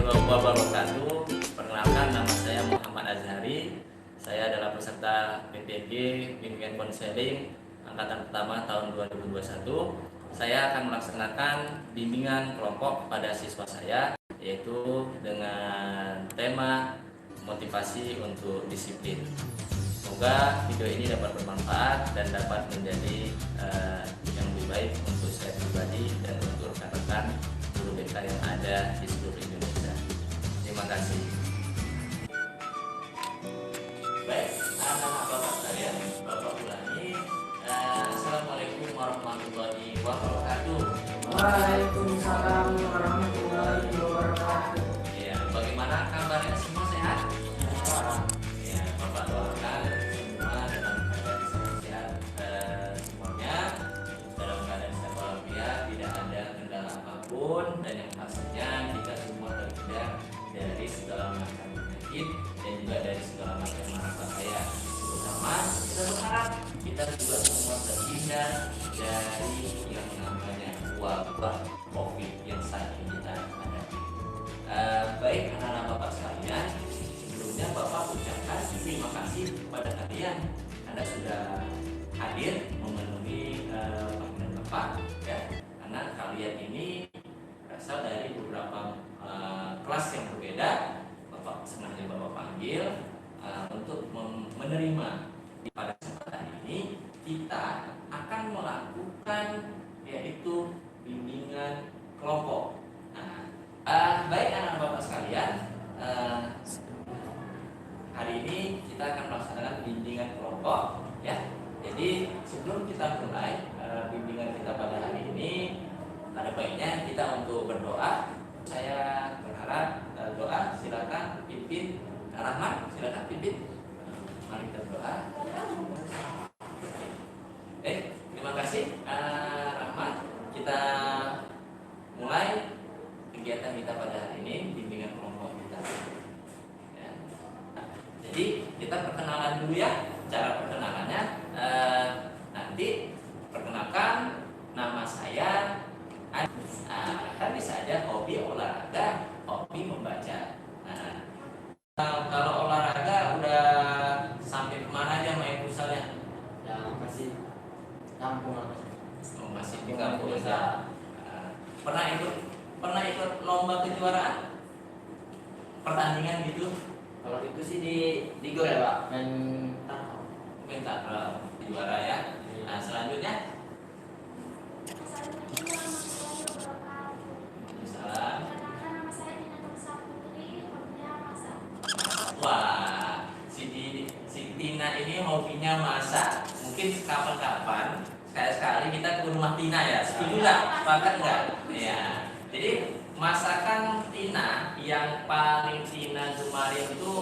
warahmatullahi wabarakatuh. Perkenalkan, nama saya Muhammad Azhari. Saya adalah peserta PPG Bimbingan Konseling angkatan pertama tahun 2021. Saya akan melaksanakan bimbingan kelompok pada siswa saya, yaitu dengan tema motivasi untuk disiplin. Semoga video ini dapat bermanfaat dan dapat menjadi yang lebih baik untuk saya pribadi dan untuk rekan-rekan guru BK yang ada di seluruh Indonesia. Terima kasih. Baik, anak-anak bapak sekalian, Bapak ulangi. Assalamualaikum warahmatullahi wabarakatuh. Waalaikumsalam warahmatullahi wabarakatuh. Ya, bagaimana kabarnya, semua sehat? Ya, Bapak doakan semua dalam keadaan sehat semuanya, dalam keadaan sehat walafiat, tidak ada kendala apapun, dan yang pastinya kita semua terhindar dari segala macam penyakit dan juga dari segala macam bahaya. Terutama kita berharap kita juga semua terhindar dari yang namanya wabah COVID yang saat ini kita hadapi. Baik anak-anak bapak sekalian, sebelumnya bapak ucapkan terima kasih kepada kalian. Anda sudah hadir memenuhi panggilan bapak, ya, karena kalian ini berasal dari beberapa kelas yang berbeda. Bapak sengaja bapak panggil untuk menerima. Pada kesempatan ini kita akan melakukan yaitu bimbingan kelompok. Baik anak bapak sekalian, hari ini kita akan melaksanakan bimbingan kelompok, ya. Jadi sebelum kita mulai bimbingan kita pada hari ini, ada baiknya kita untuk berdoa. Saya berharap doa, silakan pimpin. Rahman, silakan pimpin. Mari kita berdoa. Terima kasih Rahman. Kita mulai kegiatan kita pada hari ini, bimbingan kelompok kita. Ya. Jadi kita perkenalan dulu ya. Cara perkenalannya nanti perkenalkan, nama saya kan bisa aja hobi olahraga, hobi membaca. Kalau olahraga udah sampai kemana aja main futsalnya? Ya, masih kampung apa? Masih di kampung ya. Pernah ikut lomba kejuaraan, pertandingan gitu? Kalau itu sih di gor ya Pak, main takraw. Minta juara ya. Nah selanjutnya, salam. Wah, si Tina ini hobinya masak. Mungkin kapan-kapan sekali-sekali kita ke rumah Tina ya. Setuju nggak? Sepakat nggak? Ya. Jadi masakan Tina yang paling Tina gemari itu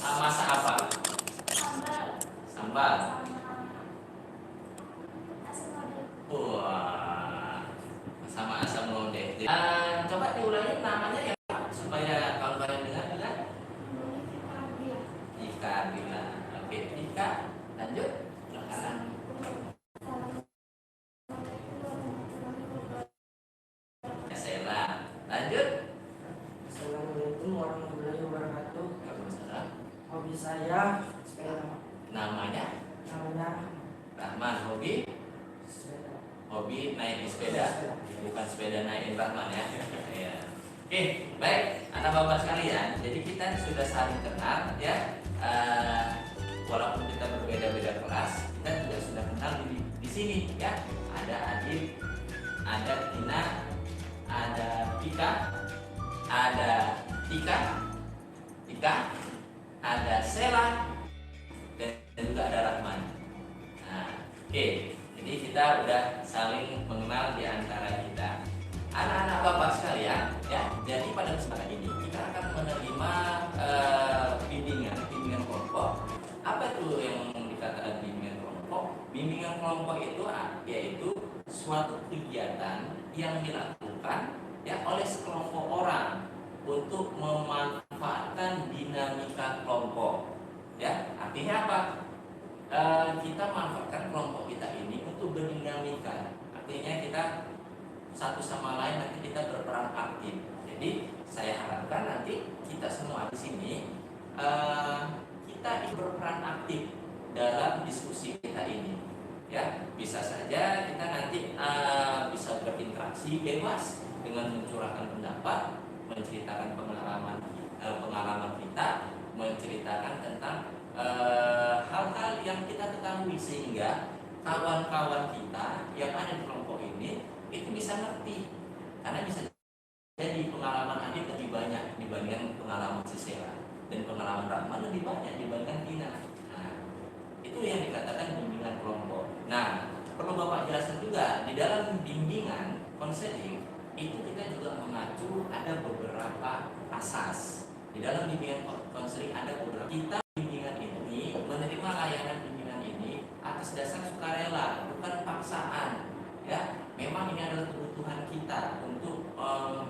masak apa? Sambal. Wah, sama asam lodeh. Coba diulangi namanya ya Pak, supaya kalau kalian dengar. Ika Bila. Oke, Ika, lanjut. Silakan. Sela, lanjut. Assalamualaikum warahmatullahi wabarakatuh. Waalaikumsalam. Hobi saya sepeda. Namanya Namanya Rahman. Hobi sepeda. hobi naik sepeda, bukan sepeda naikin Rahman ya. Iya. Oke, baik anak bapak sekalian. Jadi kita sudah saling kenal ya. Walaupun kita berbeda-beda kelas, kita juga sudah kenal di sini ya. Ada Adit, ada Tina, ada Pika, ada Tika, ada Sela, dan juga ada Rahman. Oke, jadi kita udah saling mengenal di antara kita. Anak-anak bapak sekalian, ya. Jadi pada kesempatan ini kita akan menerima bimbingan kelompok. Apa itu yang dikatakan bimbingan kelompok? Bimbingan kelompok itu yaitu suatu kegiatan yang dilakukan ya oleh sekelompok orang untuk memanfaatkan dinamika kelompok. Ya, artinya apa? Kita manfaatkan kelompok kita ini untuk berdinamika. Artinya kita satu sama lain nanti kita berperan aktif. Jadi saya harapkan nanti kita semua di sini kita berperan aktif dalam diskusi kita ini. Ya, bisa saja kita nanti bisa berinteraksi bebas dengan mencurahkan pendapat, menceritakan pengalaman kita, menceritakan tentang hal-hal yang kita ketahui sehingga kawan-kawan kita yang ada di kelompok ini itu bisa ngerti, karena bisa jadi pengalaman Adit lebih banyak dibandingkan pengalaman Sisera, dan pengalaman Rahman lebih banyak dibandingkan Tina. Nah, itu yang dikatakan bimbingan kelompok. Nah, perlu Bapak jelaskan juga di dalam bimbingan konseling itu kita juga mengacu ada beberapa asas. Di dalam bimbingan konseling ada beberapa, kita bimbingan ini menerima layanan bimbingan ini atas dasar sukarela, bukan paksaan. Ya, memang ini adalah kebutuhan kita untuk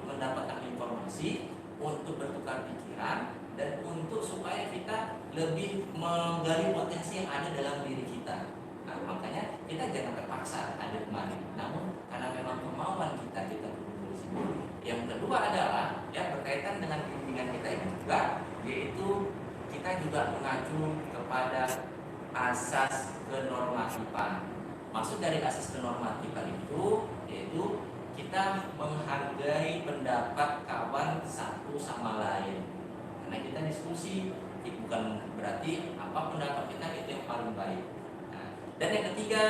mendapatkan informasi, untuk bertukar pikiran, dan untuk supaya kita lebih menggali potensi yang ada dalam diri kita. Nah, makanya kita jangan terpaksa ada kemarin. Namun karena memang kemauan kita perlu sendiri. Yang kedua adalah ya berkaitan dengan bimbingan kita ini juga, yaitu kita juga mengacu kepada asas kenormatifan. Maksud dari asas kenormatifan itu yaitu kita menghargai pendapat kawan satu sama lain. Karena kita diskusi, bukan berarti apa pendapat kita itu yang paling baik. Nah, dan yang ketiga,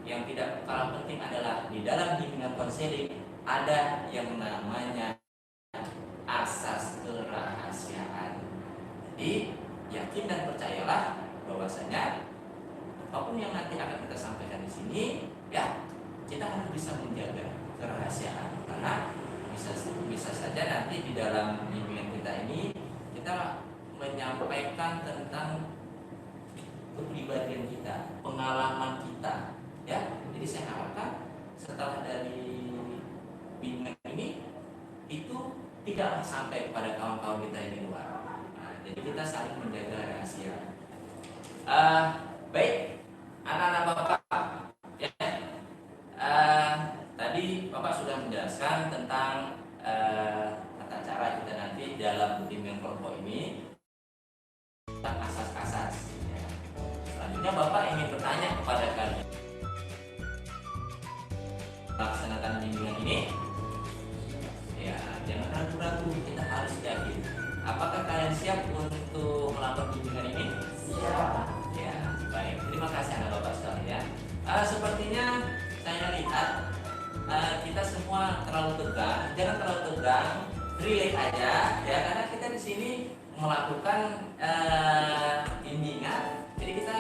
yang tidak kalah penting adalah di dalam bimbingan konseling ada yang namanya asas kerahasiaan. Jadi yakin dan percayalah bahwasanya apapun yang nanti akan kita sampaikan di sini, ya kita harus bisa menjaga kerahasiaan, karena bisa saja nanti di dalam bimbingan kita ini kita menyampaikan tentang kepribadian kita, pengalaman kita, ya. Jadi saya harapkan setelah dari bimbingan ini itu tidak sampai kepada kawan-kawan kita yang di luar. Nah, jadi kita saling menjaga rahasia. Baik, anak-anak Bapak, ya. Tadi Bapak sudah menjelaskan tentang tata cara kita nanti dalam bimbingan kelompok ini, tentang asas-asas. Ya. Selanjutnya Bapak ingin bertanya kepada kalian, melaksanakan bimbingan ini, ya jangan ragu-ragu, kita harus yakin. Apakah kalian siap untuk melakukan bimbingan ini? Siap. Ya, baik. Terima kasih anak Bapak sekalian. Sepertinya saya lihat kita semua terlalu tegang. Jangan terlalu tegang, relax aja, ya, karena kita di sini melakukan bimbingan. Jadi kita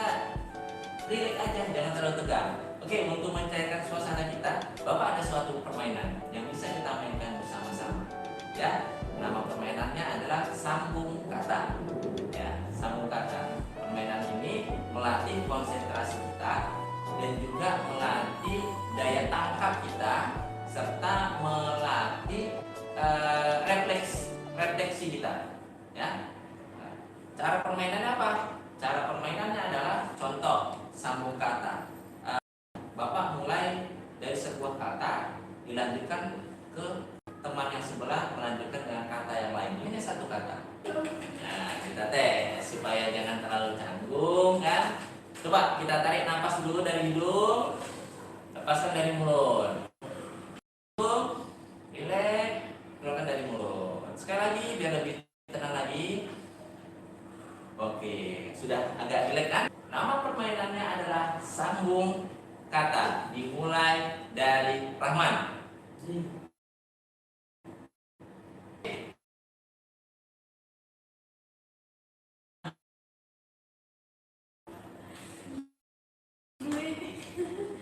relax aja, jangan terlalu tegang. Oke, untuk mencairkan suasana kita, Bapak ada suatu permainan yang bisa kita mainkan bersama-sama. Ya, nama permainannya adalah sambung kata. Ya, sambung kata. Permainan ini melatih konsentrasi kita dan juga melatih daya tangkap kita serta melatih refleksi kita. Ya. Nah, cara permainannya apa? Cara permainannya adalah contoh sambung kata. Bapak mulai dari sebuah kata, dilanjutkan ke teman yang sebelah, melanjutkan dengan kata yang lain. Ini satu kata. Nah, kita tes supaya jangan terlalu canggung, kan? Coba kita tarik nafas dulu dari hidung, lepaskan dari mulut. Relax, keluarkan dari mulut. Sekali lagi biar lebih tenang lagi. Oke, sudah agak relax kan? Nama permainannya adalah sambung kata, dimulai dari Rahman.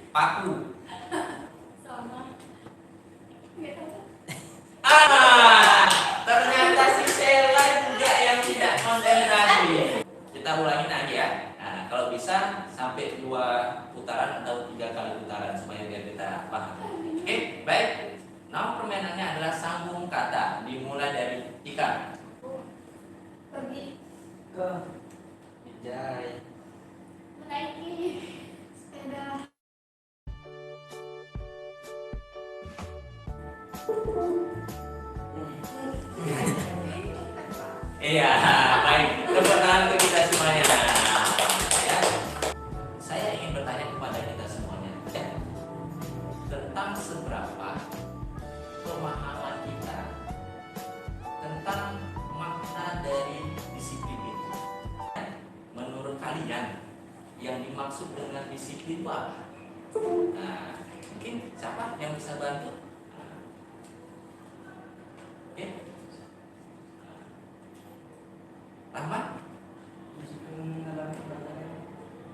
Paku. Sama. Ternyata si Sheila juga yang tidak konsentrasi. Kita ulangin lagi ya. Nah, kalau bisa sampai 2 putaran atau 3 kali putaran supaya biar kita paham. Oke, baik. Nama permainannya adalah sambung kata, dimulai dari Ika. Pergi Ke Jai. menaiki sepeda. Iya, baik. Tepuk tangan untuk kita semuanya. Ya. Saya ingin bertanya kepada kita semuanya, ya, tentang seberapa pemahaman kita tentang makna dari disiplin itu. Menurut kalian, yang dimaksud dengan disiplin itu apa? Nah, mungkin siapa yang bisa bantu? Oke, Rahman?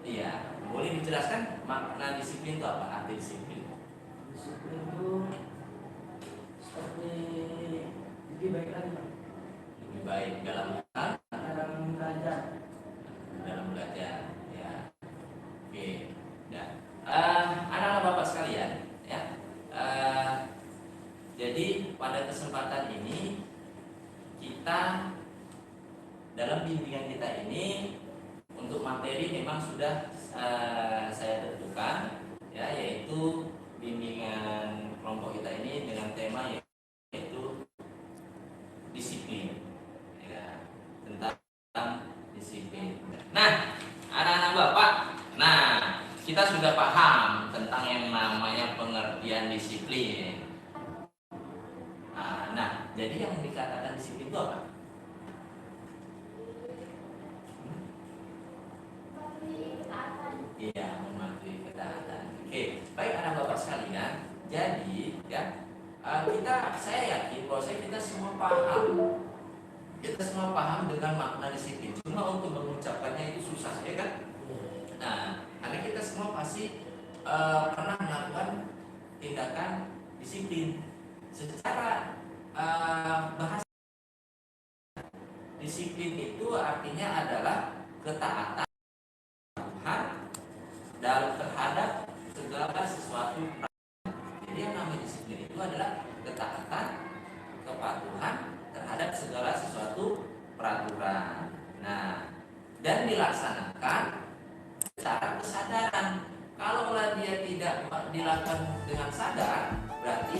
Iya, boleh dijelaskan makna disiplin itu apa? Arti disiplin? Disiplin itu seperti lebih baik lagi, Pak. Lebih baik dalam hal Dalam belajar. dalam belajar, ya. Oke, ya. Anak-anak bapak sekalian, ya. Jadi pada kesempatan ini kita dalam bimbingan kita ini untuk materi memang sudah saya tentukan, ya, yaitu bimbingan kelompok kita ini dengan tema yaitu disiplin, ya, tentang disiplin. Nah, anak-anak bapak, nah kita sudah paham tentang yang namanya pengertian disiplin. Nah, jadi yang dikatakan disiplin itu apa? Mematuhi ketaatan. Iya, mematuhi ketaatan. Oke, baik anak bapak sekalian. Jadi, ya, saya yakin bahwa kita semua paham. Kita semua paham dengan makna disiplin. Cuma untuk mengucapkannya itu susah, ya kan? Nah, karena kita semua pasti pernah melakukan tindakan disiplin secara bahasa. Disiplin itu artinya adalah ketaatan Tuhan dalam terhadap segala sesuatu. Jadi yang namanya disiplin itu adalah ketaatan, kepatuhan terhadap segala sesuatu peraturan. Nah, dan dilaksanakan secara kesadaran. Kalau dia tidak dilakukan dengan sadar, berarti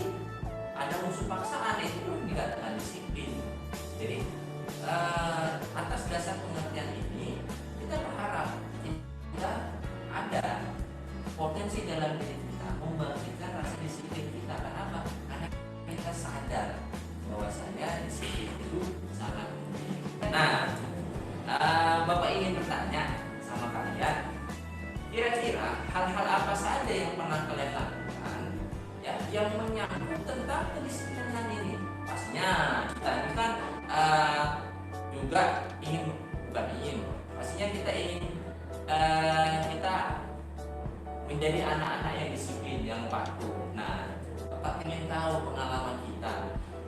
ada unsur paksaan, itu belum dikatakan disiplin. Jadi atas dasar pengertian ini kita berharap kita ada potensi dalam diri kita membangkitkan rasa disiplin kita. Kenapa? Karena kita sadar bahwasanya disiplin itu sangat penting. Nah, Bapak ingin bertanya sama kalian, kira-kira hal-hal apa saja yang pernah kalian lakukan, ya, yang menyangkut tentang kedisiplinan ini? Pastinya kita ini kan juga pastinya kita ingin kita menjadi anak-anak yang disiplin, yang patuh. Nah, Bapak ingin tahu pengalaman kita,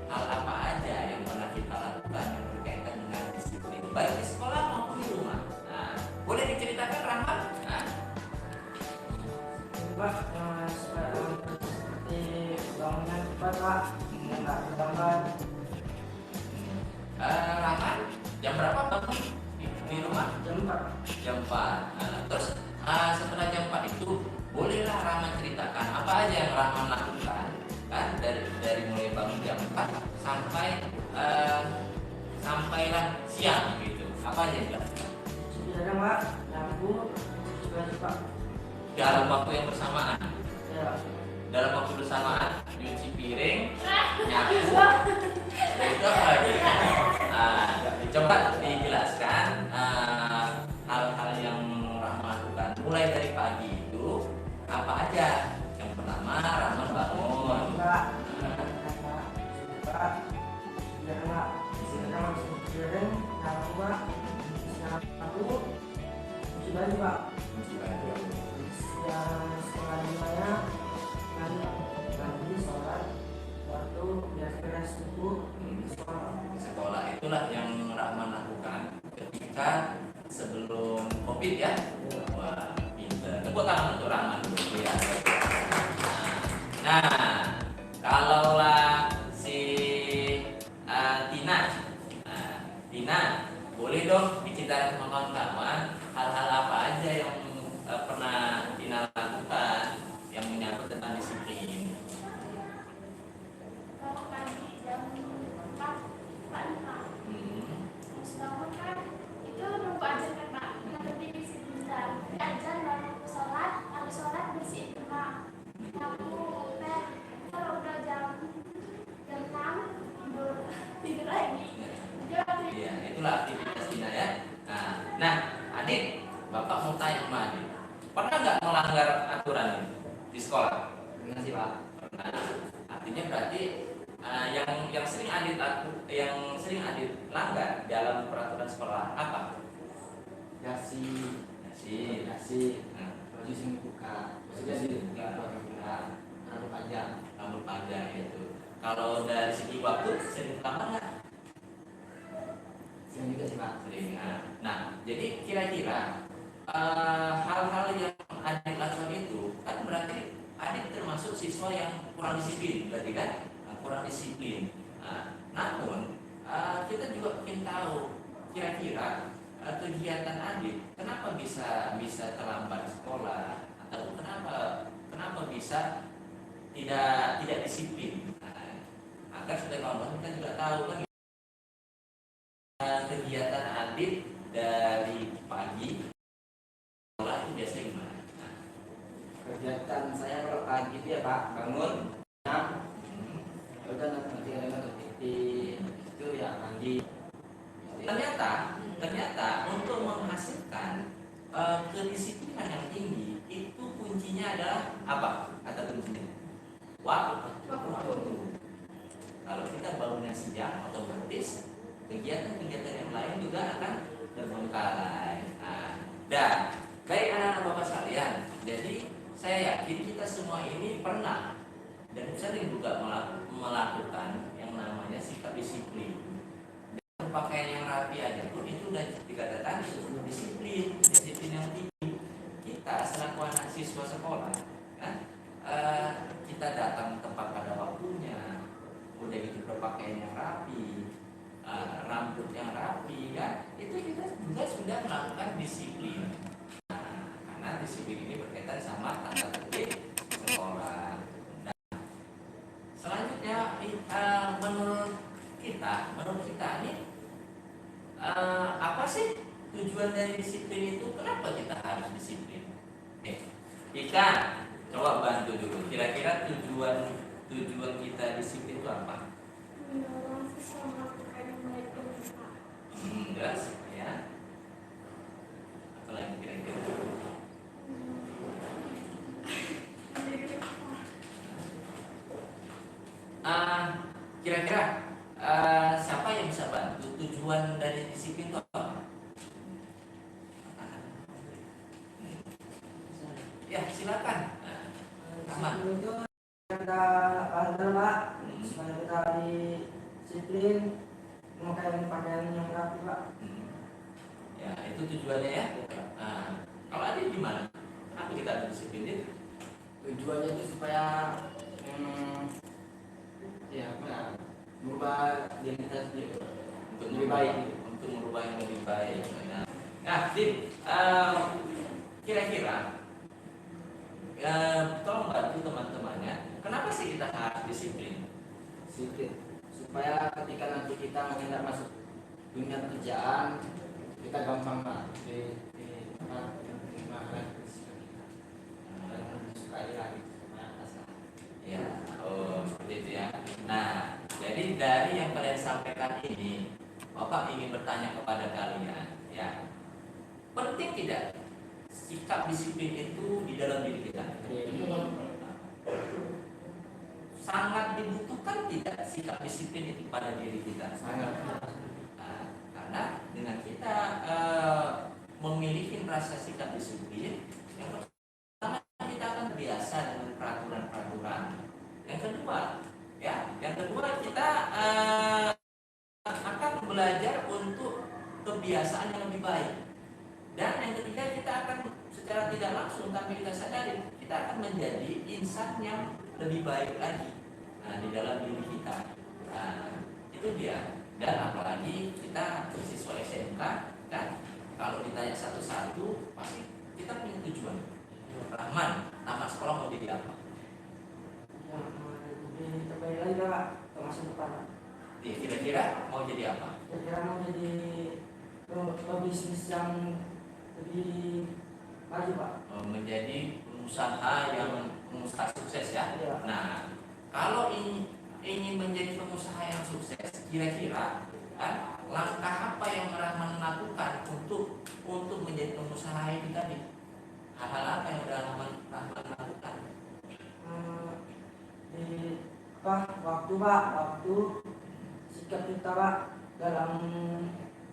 hal apa aja yang pernah kita lakukan yang berkaitan dengan disiplin, baik di sekolah maupun di rumah. Nah, boleh diceritakan, Rahmat? Nah. Pak, seperti bangunan cepat, Pak, yang nggak terlambat. Rahmat, jam berapa bangun di rumah? Jam 4. Jam 4. Nah, terus setelah jam 4 itu bolehlah Rahman ceritakan apa aja yang Rahman lakukan, kan, dari mulai bangun jam 4 sampai sampailah siang gitu. Apa aja yang dilakukan? Sebenarnya, Pak, lampu sudah cepat. Dalam waktu yang bersamaan. Ya. Dalam waktu bersamaan nyuci piring, nyapu, itu apa lagi? Coba dijelaskan hal-hal yang Rahman lakukan mulai dari pagi itu apa aja. Yang pertama, Rahman bangun. Pak, Pak, sudah, Pak. Sekarang masuk piring, lampu, Pak. Lampu, cuci baju, Pak. Setelah dimana nanti sholat, waktu beres-beres subuh Sekolah itulah yang Rahman lakukan ketika sebelum COVID, ya. Wah, pintar. Tepuk tangan untuk Rahman dulu, ya. Nah, kalaulah si Tina, Tina, boleh dong diceritakan sama kawan-kawan hal-hal apa aja yang pernah Tina lakukan yang menyangkut tentang disiplin. Kalau pagi jam tanya sama Adit, pernah nggak melanggar aturan ini di sekolah? Pernah sih Pak. Pernah. Artinya berarti yang sering Adit langgar dalam peraturan sekolah apa? Dasi, Sih. Nah, baju sing buka, maksudnya sih buka, rambut panjang. rambut panjang itu. Kalau dari segi waktu sering lama nggak? Sering juga sih Pak. Sering. Nah, jadi kira-kira hal-hal yang Adit lakukan itu kan berarti Adit termasuk siswa yang kurang disiplin, berarti kan? Kurang disiplin. Namun kita juga ingin tahu kira-kira kegiatan Adit kenapa bisa terlambat sekolah atau kenapa bisa tidak disiplin. Agar supaya kawan-kawan kita juga tahu kan kegiatan Adit dari pagi sekolah itu biasanya gimana? Kegiatan saya kalau pagi itu ya Pak, bangun, udah nanti kadang ke TV, itu ya mandi. Ternyata untuk menghasilkan kedisiplinan yang tinggi itu kuncinya adalah apa? Kata kuncinya waktu. Kalau kita bangunnya siang, otomatis kegiatan-kegiatan yang lain juga akan terbengkalai. Dan baik anak-anak bapak sekalian, jadi saya yakin kita semua ini pernah dan sering juga melakukan yang namanya sikap disiplin. Pakaian yang rapi aja pun itu sudah dikatakan disiplin yang tinggi. Kita selaku anak siswa sekolah, kan, kita datang tepat pada waktunya, udah gitu berpakaian yang rapi, rambut yang rapi, kan, itu kita juga sudah melakukan disiplin. Karena disiplin ini berkaitan sama tata tertib sekolah. Nah, selanjutnya menurut kita ini apa sih tujuan dari disiplin itu? Kenapa kita harus disiplin? Ika, coba bantu dulu. Kira-kira tujuan kita disiplin itu apa? Mendorong siswa melakukan yang baik dan benar. Jelas ya. Apa lagi kira-kira? Kira-kira siapa yang bisa bantu? Tujuan dari disiplin itu apa? Ya silakan. Disiplin itu kita lakukan Pak, supaya kita disiplin, memakai pakaian yang rapi Pak. Ya itu tujuannya ya. Kalau ada gimana? Kenapa kita harus disiplin itu? Tujuannya itu supaya merubah diri kita sendiri Untuk lebih baik. Untuk merubah yang lebih baik. Nah, kira-kira tolong bantu teman-temannya. Kenapa sih kita harus disiplin? Disiplin supaya ketika nanti kita menginjak masuk dunia pekerjaan, kita gampang Pak di dan disukai lagi sama atasan. Ya, seperti itu ya. Nah, jadi dari yang kalian sampaikan ini, Bapak ingin bertanya kepada kalian, ya, penting tidak sikap disiplin itu di dalam diri kita? Sangat dibutuhkan tidak sikap disiplin itu pada diri kita? Sangat. Karena dengan kita memiliki rasa sikap disiplin, yang pertama kita akan terbiasa dengan peraturan-peraturan. Yang kedua kita akan belajar untuk kebiasaan yang lebih baik. Dan yang ketiga kita akan secara tidak langsung tanpa kita sadari kita akan menjadi insan yang lebih baik lagi di dalam diri kita. Itu dia. Dan apalagi kita siswa SMK, kan, kalau ditanya satu-satu pasti kita punya tujuan. Rahman, tamat sekolah mau jadi apa? Lebih terbaik lagi Pak ke masa depan Pak. Kira-kira mau jadi apa? Kira-kira mau jadi pebisnis yang lebih maju Pak. Menjadi pengusaha sukses ya. Iya. Nah, kalau ingin menjadi pengusaha yang sukses, kira-kira langkah apa yang Rahman lakukan untuk menjadi pengusaha ini tadi? Hal-hal apa yang udah Rahman lakukan? Di waktu Pak, waktu sikap kita Pak dalam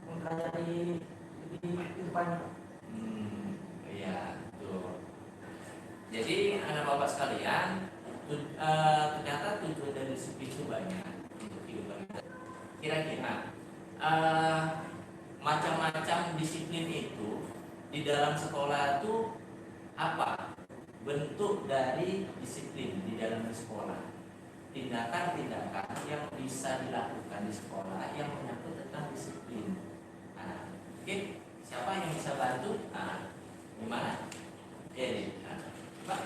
mempelajari di kehidupan. Iya, betul. Jadi anak bapak sekalian, ternyata tujuan dari disiplin itu banyak untuk kehidupan kita. Kira-kira macam-macam disiplin itu di dalam sekolah itu apa bentuk dari disiplin di dalam sekolah? Tindakan-tindakan yang bisa dilakukan di sekolah yang menyangkut tentang disiplin. Nah, oke, siapa yang bisa bantu? Nah, gimana? Jadi, Pak,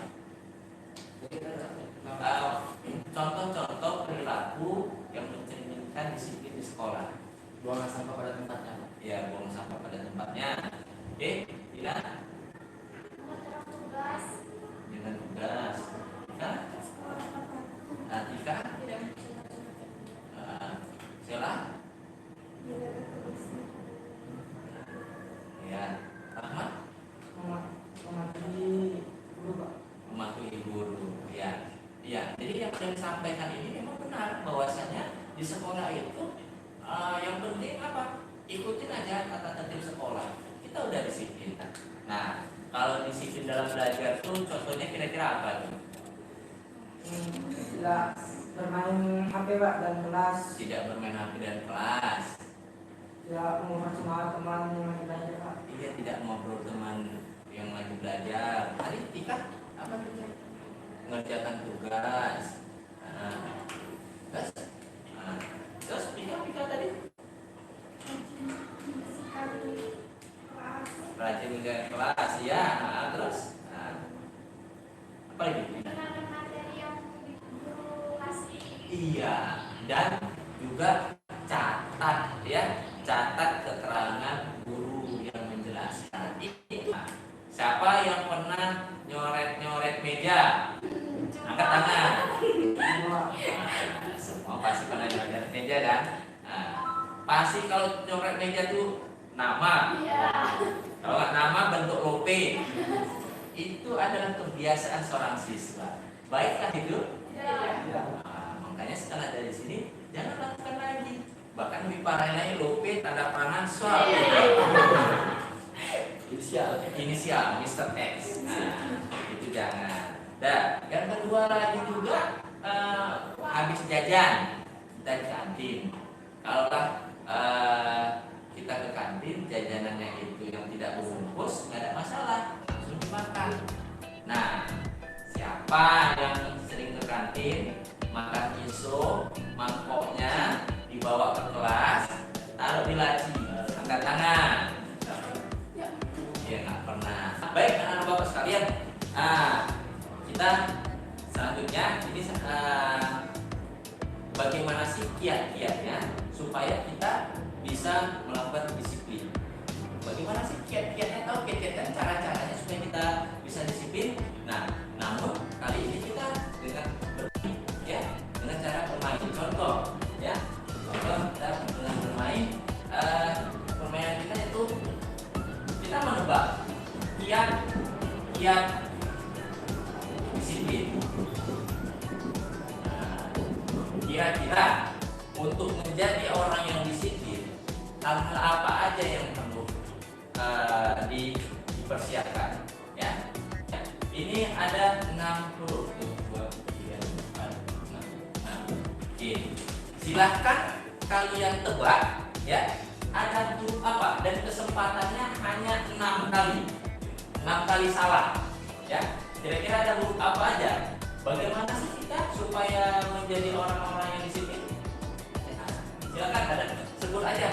contoh-contoh perilaku yang mencerminkan disiplin di sekolah. Buang sampah pada tempatnya. Ya, buang sampah pada tempatnya. Oke, tidak? Mengatur tugas. Dengan tugas. Tika? Sekolah tepat waktu. Tika? Tidak mencintai. Sela? Menjaga kebersihan. Ya, Rahmat? Mematuhi guru Pak. Mematuhi guru. Ya. Ya, jadi yang saya sampaikan ini memang benar bahwasanya di sekolah itu yang penting apa? Ikutin aja kata tertib sekolah. Kita udah disiplin. Nah, kalau disiplin dalam belajar tuh contohnya kira-kira apa tuh? Tidak bermain HP Pak dan kelas. Tidak bermain HP dan kelas. Tidak mengobrol sama teman yang lagi belajar Pak. Iya, tidak ngobrol teman yang lagi belajar. Tadi Tika apa tuh? Mengerjakan tugas. Terus, terus Tika tadi Membersihkan kelas. rajin ke kelas, ya. Terus, apa lagi? Mengenalkan materi yang guru kasih. Iya, dan juga catat, ya, catat keterangan guru yang menjelaskan. Ini siapa yang pernah nyoret meja? Angkat tangan. Semua pasti pernah nyoret meja kan? Pasti kalau nyoret meja tuh nama. Iya. Kalau nggak nama bentuk lope. Itu adalah kebiasaan seorang siswa. Baikkah itu? Iya. Makanya setelah dari sini jangan lakukan lagi. Bahkan lebih parah lagi lope tanda tangan swab. Inisial Mr. X. Itu jangan. Dan yang kedua lagi juga habis jajan kita di kantin. Kalaulah kita ke kantin jajanannya itu yang tidak berbungkus nggak ada masalah, langsung dimakan. Nah, siapa yang sering ke kantin makan iso mangkoknya dibawa ke kelas taruh di laci, angkat tangan. Ya nggak pernah. Baik anak-anak bapak sekalian, kita selanjutnya ini bagaimana sih kiat-kiatnya supaya kita bisa melakukan disiplin. Bagaimana sih kiat-kiatnya? Tahu kiat-kiatnya, cara-caranya supaya kita bisa disiplin. Nah, namun kali ini kita dengan bermain, ya, dengan cara bermain. Contoh, ya, contoh kita dengan bermain. Permainan kita itu kita menebak kiat disiplin. Kira-kira untuk menjadi orang yang disiplin, hal-hal apa aja yang perlu dipersiapkan, ya? Ini ada 6 huruf. 2, 3, 4, 5, 6. Oke. Silahkan kalian tebak, ya. Ada huruf apa dan kesempatannya hanya 6 kali. 6 kali salah, ya. Kira-kira ada huruf apa aja? Bagaimana sih kita supaya menjadi orang-orang yang disiplin? Silakan, ada sebut aja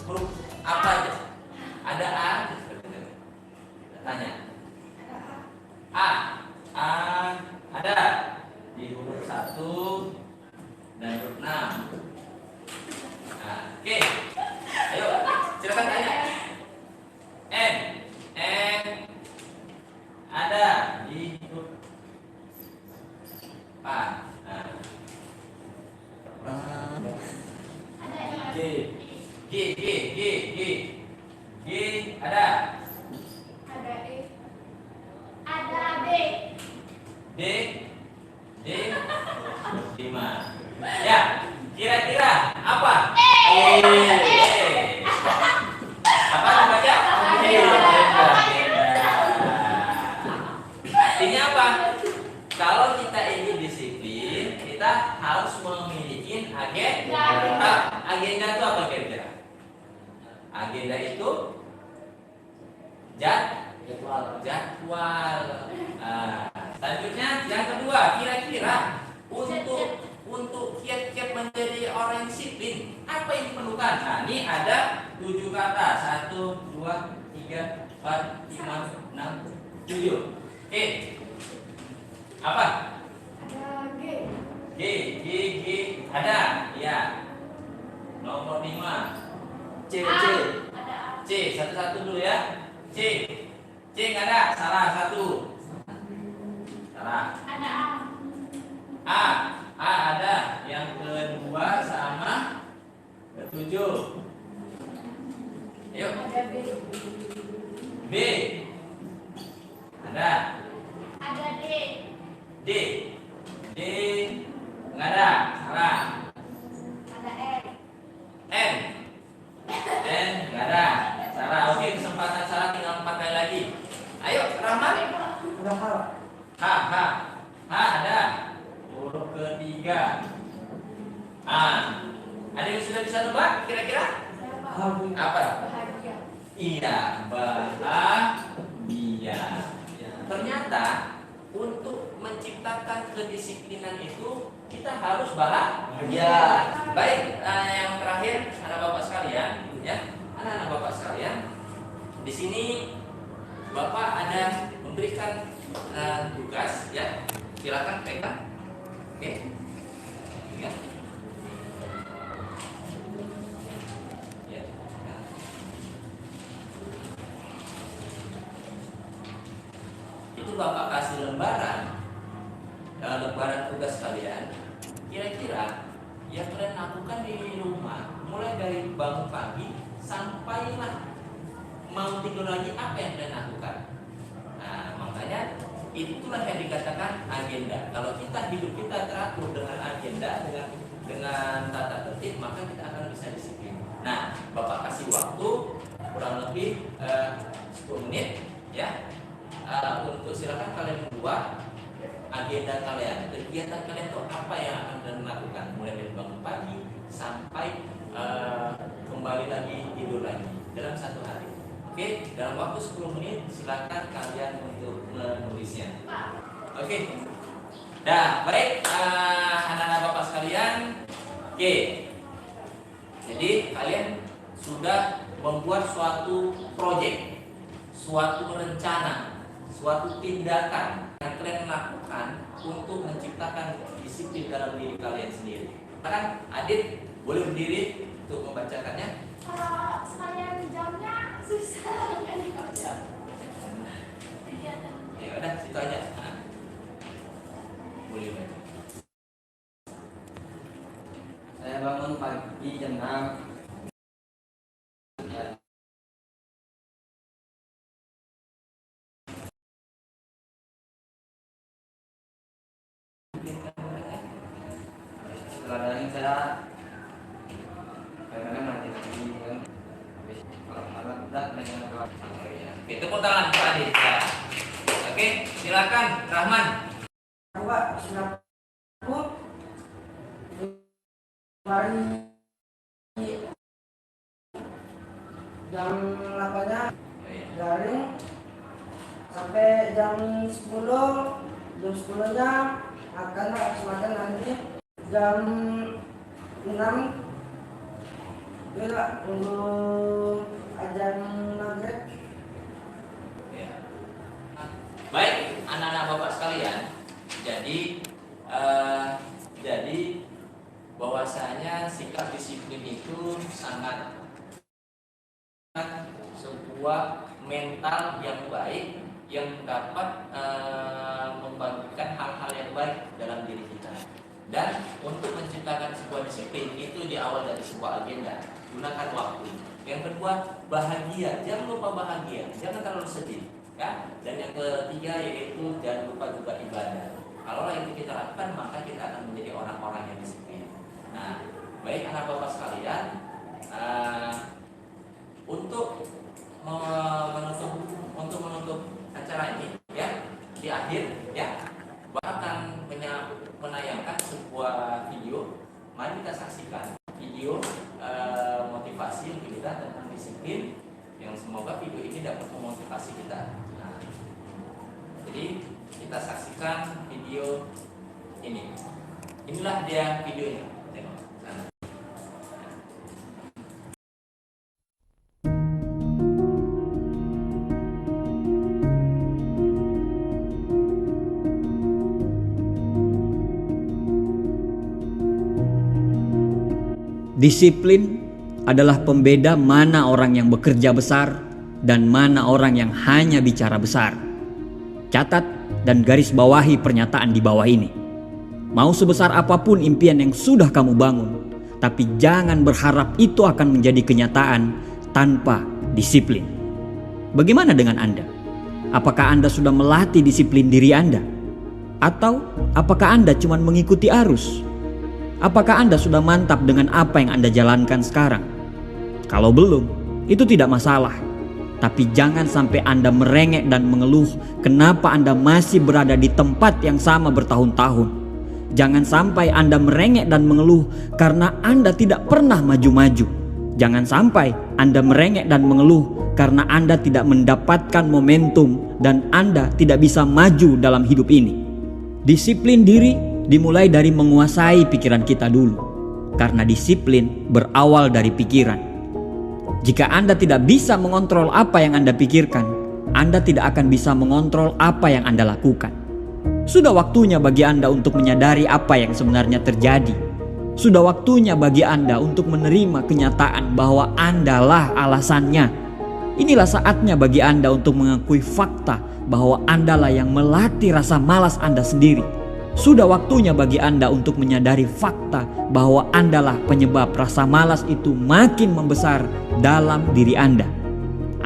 huruf apa aja. Ada A, tanya. A ada di huruf 1 dan huruf 6. Nah, oke. Ayo, silakan tanya. N ada di huruf 4. G ada. Ada E. 5. Ya, kira-kira apa? Apa dibaca? Artinya apa? Kalau kita ingin disiplin, kita harus memiliki agenda. Agenda itu apa kira-kira? Agenda itu jadwal. Selanjutnya yang kedua, kira-kira untuk kiat-kiat menjadi orang yang disiplin, apa yang diperlukan? Nah, ini ada 7 kata. 1, 2, 3, 4, 5, 6, 7. Oke. Apa? Ada G. G. Ada. Ya. Nomor 5. C. Ada A. C. Satu-satu dulu ya. C nggak ada. Salah satu. Salah. Ada A. A ada. Yang kedua sama 7. Yuk. Ada B. B. Ada. Ada D. D nggak ada. Salah. Ada N. N nggak ada. Salah. Oke, kesempatan salah tinggal 4 kali lagi. Ayo, Rahman. Udah hal. H ada. Huruf ketiga. Ada yang sudah bisa nebak kira-kira? Apa? Bahagia. Iya, bahagia. Ternyata untuk menciptakan kedisiplinan itu kita harus bahagia. Baik, yang terakhir anak bapak sekalian, ya, anak-anak bapak sekalian, di sini bapak ada memberikan tugas, ya, silakan pegang, oke, ya. Itu bapak kasih lembaran, lembaran tugas kalian. Kira-kira yang kalian lakukan di rumah, mulai dari bangun pagi sampailah mau tidur lagi, apa yang kalian lakukan? Nah, makanya itulah yang dikatakan agenda. Kalau kita hidup kita teratur dengan agenda, dengan tata tertib, maka kita akan bisa disiplin. Nah, bapak kasih waktu kurang lebih 10 menit, ya. Untuk silakan kalian membuat agenda kalian, kegiatan kalian itu apa yang akan kalian lakukan, mulai dari bangun pagi sampai kembali lagi tidur lagi dalam satu hari. Oke, dalam waktu 10 menit silakan kalian untuk menulisnya. Oke. Dah, baik, anak-anak bapak sekalian. Oke. Jadi kalian sudah membuat suatu proyek, suatu rencana, suatu tindakan yang kalian lakukan untuk menciptakan disiplin dalam diri kalian sendiri. Bahkan Adit boleh berdiri untuk membacakannya. Kalau sekalian jamnya susah kan kerja. Ya udah, situ aja. Nah, boleh baca. Saya bangun pagi jam 6. Setelah dari saya kadang-kadang nanti kan habis malam udah dengan keluar. Oke, tepuk tangan Pak Adit. Ya. Oke, silakan Rahman. Pak, aku kemarin jam 8-nya garing sampai jam 10, jam 10-nya makan, habis makan nanti jam 6 ya tunggu azan maghrib. Ya. Baik, anak-anak bapak sekalian. Jadi bahwasanya sikap disiplin itu sangat sebuah mental yang baik yang dapat membagikan hal-hal yang baik dalam diri kita. Dan untuk menciptakan sebuah disiplin itu diawal dari sebuah agenda. Gunakan waktu. Yang kedua, bahagia. Jangan lupa bahagia. Jangan terlalu sedih. Ya. Dan yang ketiga yaitu jangan lupa juga ibadah. Kalau itu kita lakukan, maka kita akan menjadi orang-orang yang disiplin. Nah, baik anak bapak sekalian, untuk menutup acara ini, ya, di akhir, ya, Bapak akan menayangkan sebuah video. Mari kita saksikan video motivasi untuk kita tentang disiplin, yang semoga video ini dapat memotivasi kita. Nah, jadi kita saksikan video ini. Inilah dia videonya. Tengok. Nah. Disiplin adalah pembeda mana orang yang bekerja besar dan mana orang yang hanya bicara besar. Catat dan garis bawahi pernyataan di bawah ini. Mau sebesar apapun impian yang sudah kamu bangun, tapi jangan berharap itu akan menjadi kenyataan tanpa disiplin. Bagaimana dengan Anda? Apakah Anda sudah melatih disiplin diri Anda? Atau apakah Anda cuma mengikuti arus? Apakah Anda sudah mantap dengan apa yang Anda jalankan sekarang? Kalau belum, itu tidak masalah. Tapi jangan sampai Anda merengek dan mengeluh kenapa Anda masih berada di tempat yang sama bertahun-tahun. Jangan sampai Anda merengek dan mengeluh karena Anda tidak pernah maju-maju. Jangan sampai Anda merengek dan mengeluh karena Anda tidak mendapatkan momentum dan Anda tidak bisa maju dalam hidup ini. Disiplin diri dimulai dari menguasai pikiran kita dulu, karena disiplin berawal dari pikiran. Jika Anda tidak bisa mengontrol apa yang Anda pikirkan, Anda tidak akan bisa mengontrol apa yang Anda lakukan. Sudah waktunya bagi Anda untuk menyadari apa yang sebenarnya terjadi. Sudah waktunya bagi Anda untuk menerima kenyataan bahwa Andalah alasannya. Inilah saatnya bagi Anda untuk mengakui fakta bahwa Andalah yang melatih rasa malas Anda sendiri. Sudah waktunya bagi Anda untuk menyadari fakta bahwa Andalah penyebab rasa malas itu makin membesar dalam diri Anda.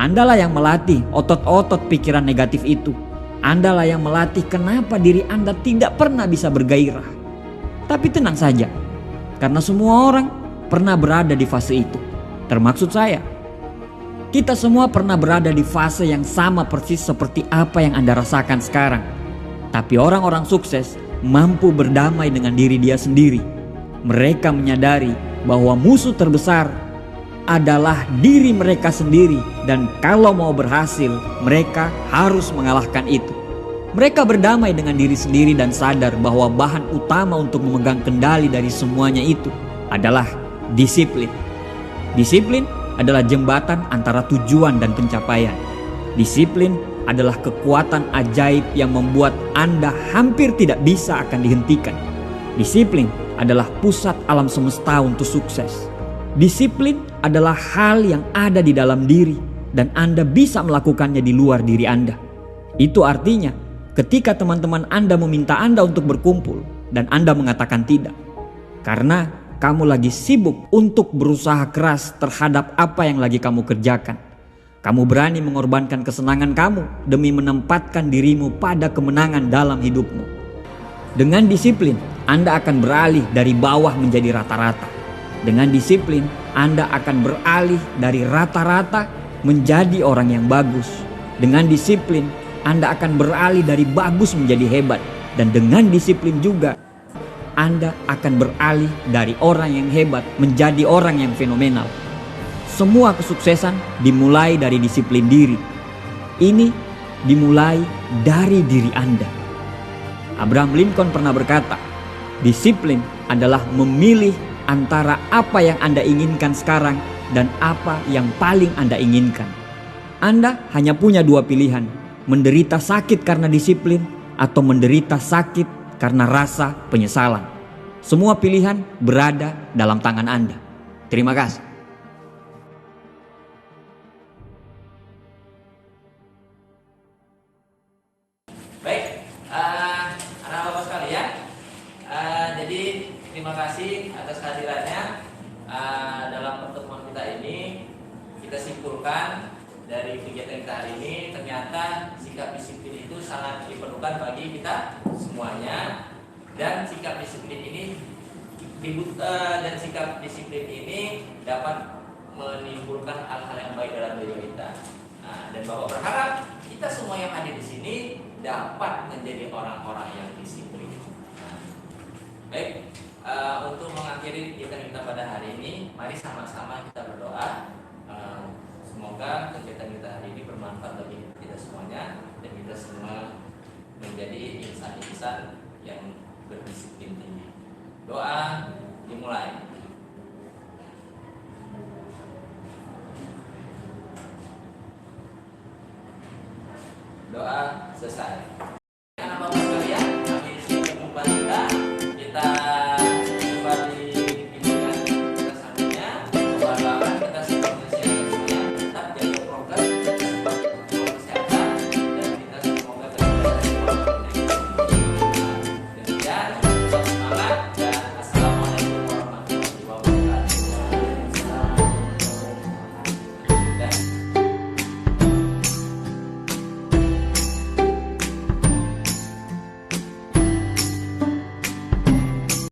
Andalah yang melatih otot-otot pikiran negatif itu. Andalah yang melatih kenapa diri Anda tidak pernah bisa bergairah. Tapi tenang saja, karena semua orang pernah berada di fase itu, termaksud saya. Kita semua pernah berada di fase yang sama persis seperti apa yang Anda rasakan sekarang. Tapi orang-orang sukses mampu berdamai dengan diri dia sendiri. Mereka menyadari bahwa musuh terbesar adalah diri mereka sendiri, dan kalau mau berhasil, mereka harus mengalahkan itu. Mereka berdamai dengan diri sendiri dan sadar bahwa bahan utama untuk memegang kendali dari semuanya itu adalah disiplin. Disiplin adalah jembatan antara tujuan dan pencapaian. Disiplin adalah kekuatan ajaib yang membuat Anda hampir tidak bisa akan dihentikan. Disiplin adalah pusat alam semesta untuk sukses. Disiplin adalah hal yang ada di dalam diri dan Anda bisa melakukannya di luar diri Anda. Itu artinya ketika teman-teman Anda meminta Anda untuk berkumpul dan Anda mengatakan tidak, karena kamu lagi sibuk untuk berusaha keras terhadap apa yang lagi kamu kerjakan. Kamu berani mengorbankan kesenangan kamu demi menempatkan dirimu pada kemenangan dalam hidupmu. Dengan disiplin, Anda akan beralih dari bawah menjadi rata-rata. Dengan disiplin, Anda akan beralih dari rata-rata menjadi orang yang bagus. Dengan disiplin, Anda akan beralih dari bagus menjadi hebat. Dan dengan disiplin juga, Anda akan beralih dari orang yang hebat menjadi orang yang fenomenal. Semua kesuksesan dimulai dari disiplin diri. Ini dimulai dari diri Anda. Abraham Lincoln pernah berkata, disiplin adalah memilih antara apa yang Anda inginkan sekarang dan apa yang paling Anda inginkan. Anda hanya punya dua pilihan, menderita sakit karena disiplin atau menderita sakit karena rasa penyesalan. Semua pilihan berada dalam tangan Anda. Terima kasih. Anak-anak sekalian, jadi terima kasih atas kehadirannya dalam pertemuan kita ini. Kita simpulkan dari kegiatan kita hari ini, ternyata sikap disiplin itu sangat diperlukan bagi kita semuanya. Dan sikap disiplin ini dapat menimbulkan hal-hal yang baik dalam diri kita. Nah, dan Bapak berharap kita semua yang hadir di sini dapat menjadi orang-orang yang disiplin. Nah, baik, untuk mengakhiri kegiatan kita pada hari ini, mari sama-sama kita berdoa. Semoga kegiatan kita hari ini bermanfaat bagi kita semuanya dan kita semua menjadi insan-insan yang berdisiplin tinggi. Doa dimulai. Doa selesai.